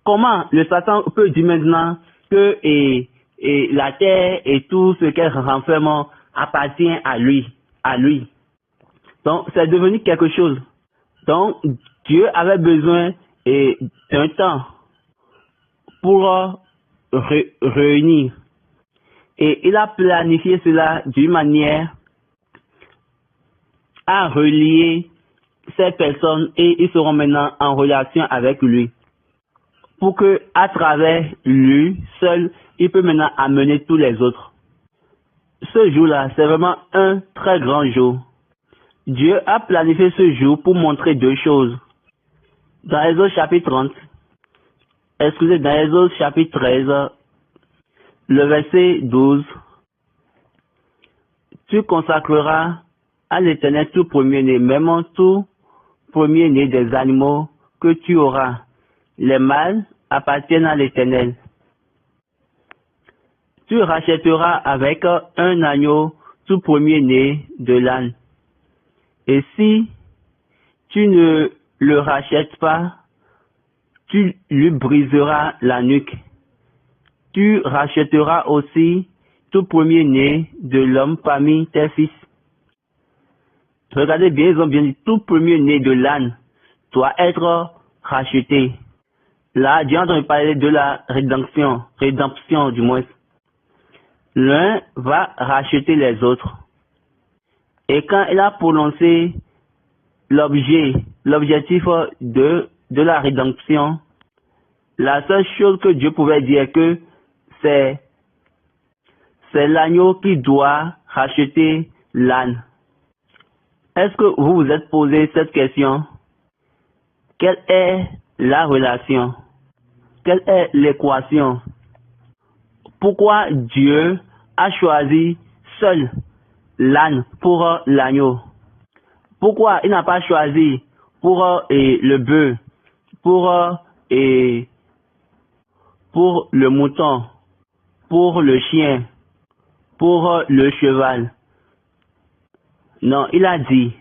comment le Satan peut dire maintenant que la terre et tout ce qu'elle renferme appartient à lui, Donc, c'est devenu quelque chose. Donc, Dieu avait besoin d'un temps pour réunir. Et il a planifié cela d'une manière à relier ces personnes et ils seront maintenant en relation avec lui. Pour que, à travers lui seul, il peut maintenant amener tous les autres. Ce jour-là, c'est vraiment un très grand jour. Dieu a planifié ce jour pour montrer deux choses. Dans Exode chapitre 30, dans Exode chapitre 13, le verset 12, tu consacreras à l'Éternel tout premier-né, même tout premier-né des animaux que tu auras. Les mâles appartiennent à l'Éternel. Tu rachèteras avec un agneau tout premier-né de l'âne. Et si tu ne le rachètes pas, tu lui briseras la nuque. Tu rachèteras aussi tout premier-né de l'homme parmi tes fils. Regardez bien, ils ont bien dit, tout premier-né de l'âne doit être racheté. Là, Dieu a entendu parler de la rédemption du moins. L'un va racheter les autres. Et quand il a prononcé l'objectif de la rédemption, la seule chose que Dieu pouvait dire que c'est l'agneau qui doit racheter l'âne. Est-ce que vous vous êtes posé cette question? Quelle est la relation? Quelle est l'équation? Pourquoi Dieu a choisi seul l'âne pour l'agneau? Pourquoi il n'a pas choisi pour le bœuf, pour le mouton, pour le chien, pour le cheval? Non, il a dit,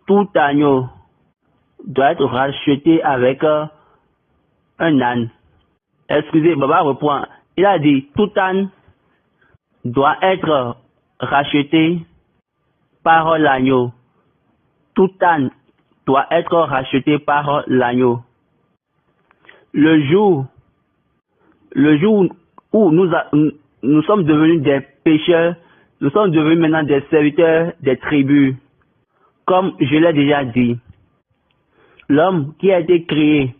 tout agneau doit être racheté avec un âne. Excusez, Baba reprend. Il a dit, tout âne doit être racheté par l'agneau. Tout âne doit être racheté par l'agneau. Le jour où nous sommes devenus des pécheurs, nous sommes devenus maintenant des serviteurs des tribus. Comme je l'ai déjà dit, l'homme qui a été créé